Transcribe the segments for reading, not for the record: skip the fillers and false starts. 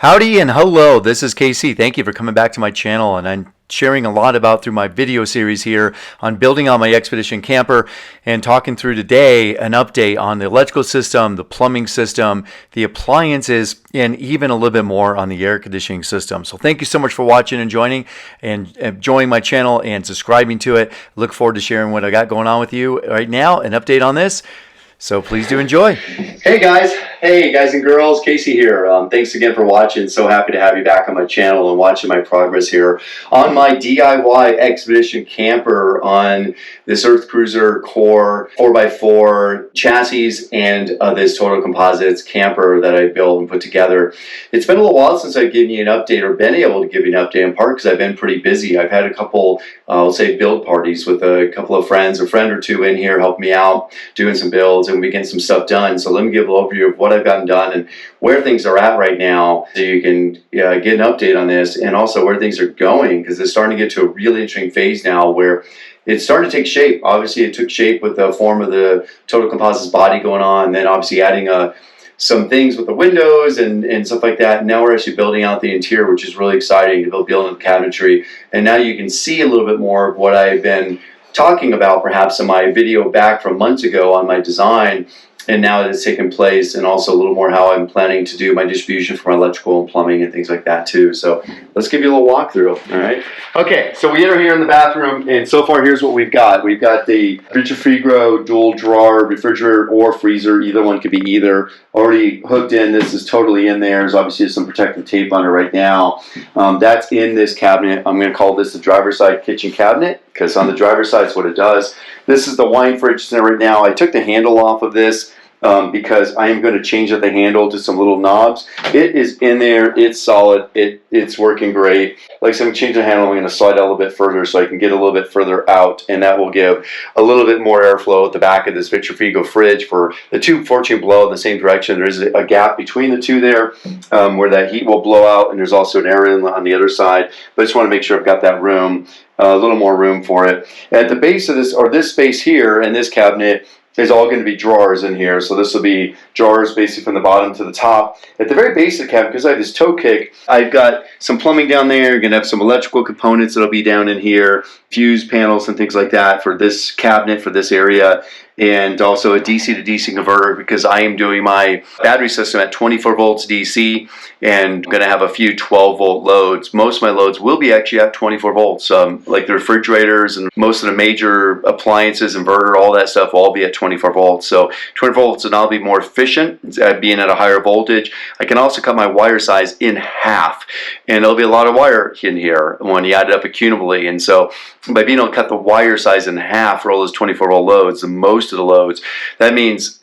Howdy and hello, this is KC. Thank you for coming back to my channel, and I'm sharing a lot about through my video series here on building on my Expedition camper and talking through today an update on the electrical system, the plumbing system, the appliances, and even a little bit more on the air conditioning system. So thank you so much for watching and joining and enjoying my channel and subscribing to it. Look forward to sharing what I got going on with you right now, an update on this. So please do enjoy. Hey guys and girls, Casey here. Thanks again for watching. So happy to have you back on my channel and watching my progress here on my DIY Expedition camper on this EarthCruiser CORE 4x4 chassis and this Total Composites camper that I built and put together. It's been a little while since I've given you an update or been able to give you an update, in part because I've been pretty busy. I've had a couple, I'll say, build parties with a couple of friends, a friend or two in here helping me out doing some builds, and we getting some stuff done. So let me give a little overview of what I've gotten done and where things are at right now, so you can get an update on this, and also where things are going, because it's starting to get to a really interesting phase now where it's starting to take shape. Obviously it took shape with the form of the Total Composites body going on, and then obviously adding some things with the windows and stuff like that. Now we're actually building out the interior, which is really exciting to build the cabinetry. And now you can see a little bit more of what I've been talking about perhaps in my video back from months ago on my design, and now that it's taken place, and also a little more how I'm planning to do my distribution for my electrical and plumbing and things like that too. So let's give you a little walkthrough. All right. Okay, so we enter here in the bathroom, and so far here's what we've got. We've got the Vitrifrigo dual drawer refrigerator or freezer. Either one could be either. Already hooked in. This is totally in there. There's obviously some protective tape on it right now. That's in this cabinet. I'm going to call this the driver's side kitchen cabinet, because on the driver's side is what it does. This is the wine fridge in right now. I took the handle off of this because I am going to change the handle to some little knobs. It is in there. It's solid. It's working great. Like I said, I'm changing the handle. I'm going to slide out a little bit further so I can get a little bit further out, and that will give a little bit more airflow at the back of this Vitrifrigo fridge for the two fortune blow in the same direction. There is a gap between the two there where that heat will blow out, and there's also an air inlet on the other side. But I just want to make sure I've got that room, a little more room for it. At the base of this, or this space here in this cabinet, there's all going to be drawers in here. So this will be drawers basically from the bottom to the top. At the very base of the cabinet, because I have this toe kick, I've got some plumbing down there. You're going to have some electrical components that'll be down in here, fuse panels and things like that for this cabinet, for this area, and also a DC to DC converter, because I am doing my battery system at 24 volts DC, and I'm going to have a few 12 volt loads. Most of my loads will be actually at 24 volts, like the refrigerators and most of the major appliances, inverter, all that stuff will all be at 24 volts. So 24 volts, and I'll be more efficient at being at a higher voltage. I can also cut my wire size in half, and there'll be a lot of wire in here when you add it up accumulatively. And so by being able to cut the wire size in half for all those 24 volt loads, the most of the loads, that means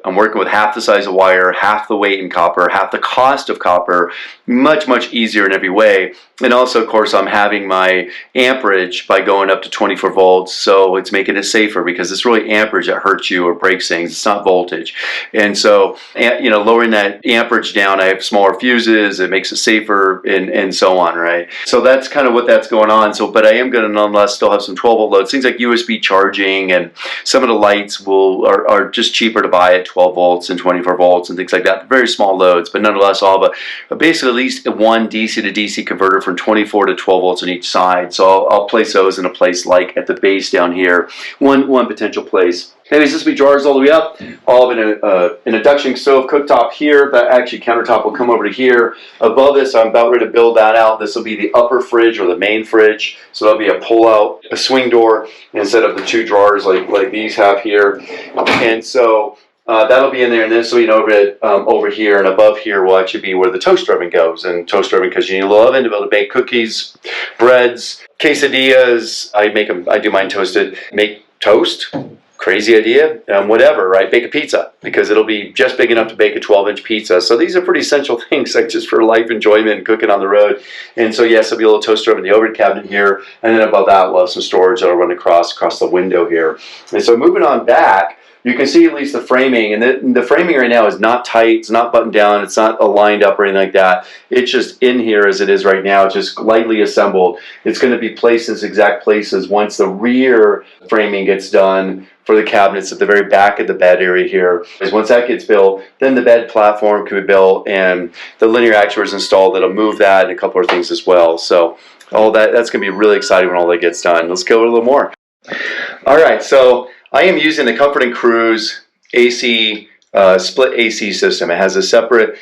I'm working with half the size of wire, half the weight in copper, half the cost of copper, much easier in every way. And also, of course, I'm having my amperage by going up to 24 volts, so it's making it safer, because it's really amperage that hurts you or breaks things. It's not voltage. And so, lowering that amperage down, I have smaller fuses, it makes it safer, and so on, right? So that's kind of what that's going on. So, but I am going to nonetheless still have some 12 volt loads, things like USB charging, and some of the lights are just cheaper to buy at 12 volts and 24 volts and things like that. Very small loads, but nonetheless, I'll have basically at least one DC to DC converter from 24 to 12 volts on each side. So I'll place those in a place like at the base down here, one potential place. Anyways, this will be drawers all the way up. All of an induction stove cooktop here. That actually countertop will come over to here. Above this, I'm about ready to build that out. This will be the upper fridge, or the main fridge. So that'll be a pull-out, a swing door, instead of the two drawers like these have here. And so that'll be in there, and this will be over here, and above here will actually be where the toaster oven goes. And toaster oven, because you need a little oven to be able to bake cookies, breads, quesadillas. I do mine toasted. Make toast. Crazy idea, whatever, right? Bake a pizza, because it'll be just big enough to bake a 12-inch pizza. So these are pretty essential things, like just for life enjoyment and cooking on the road. And so yes, there'll be a little toaster oven in the overhead cabinet here, and then above that we'll have some storage that'll run across the window here. And so moving on back, you can see at least the framing, and the framing right now is not tight, it's not buttoned down, it's not aligned up or anything like that. It's just in here as it is right now, just lightly assembled. It's going to be placed in its exact places once the rear framing gets done for the cabinets at the very back of the bed area here. Because once that gets built, then the bed platform can be built and the linear actuators installed that'll move that and a couple of things as well. So all that's going to be really exciting when all that gets done. Let's go a little more. All right, so I am using the Comfort and Cruise AC split AC system. It has a separate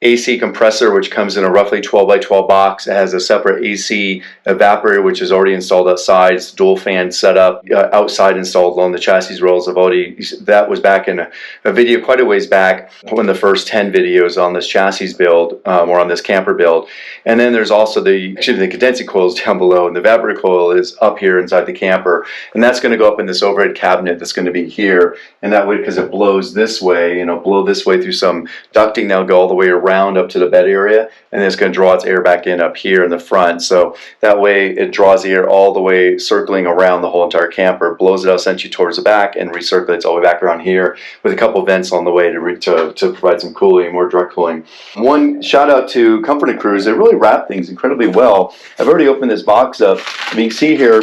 AC compressor, which comes in a roughly 12 by 12 box. It has a separate AC evaporator, which is already installed outside. It's dual fan setup outside installed along the chassis rails. That was back in a video quite a ways back, one of the first 10 videos on this chassis build or on this camper build. And then there's also the condensing coils down below, and the evaporator coil is up here inside the camper, and that's going to go up in this overhead cabinet that's going to be here. And that way, because it blows this way, blow this way through some ducting, that'll go all the way around up to the bed area, and then it's going to draw its air back in up here in the front. So that way it draws the air all the way circling around the whole entire camper, blows it out essentially towards the back, and recirculates all the way back around here with a couple vents on the way to provide some cooling, more direct cooling. One shout out to Comfort and Cruise. They really wrap things incredibly well. I've already opened this box up. You can see here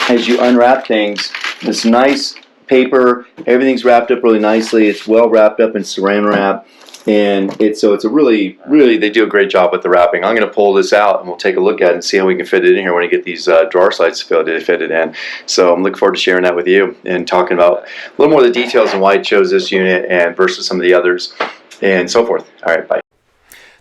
as you unwrap things, this nice paper, everything's wrapped up really nicely. It's well wrapped up in saran wrap. And it's a really, they do a great job with the wrapping. I'm going to pull this out and we'll take a look at it and see how we can fit it in here when I get these drawer slides fitted in. So I'm looking forward to sharing that with you and talking about a little more of the details and why I chose this unit and versus some of the others and so forth. All right, bye.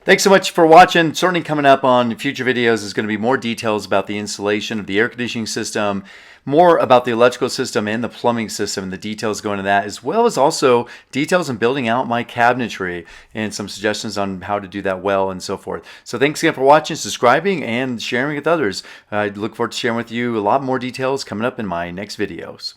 Thanks so much for watching. Certainly coming up on future videos is going to be more details about the installation of the air conditioning system, more about the electrical system and the plumbing system and the details going into that, as well as also details in building out my cabinetry and some suggestions on how to do that well and so forth. So thanks again for watching, subscribing, and sharing with others. I look forward to sharing with you a lot more details coming up in my next videos.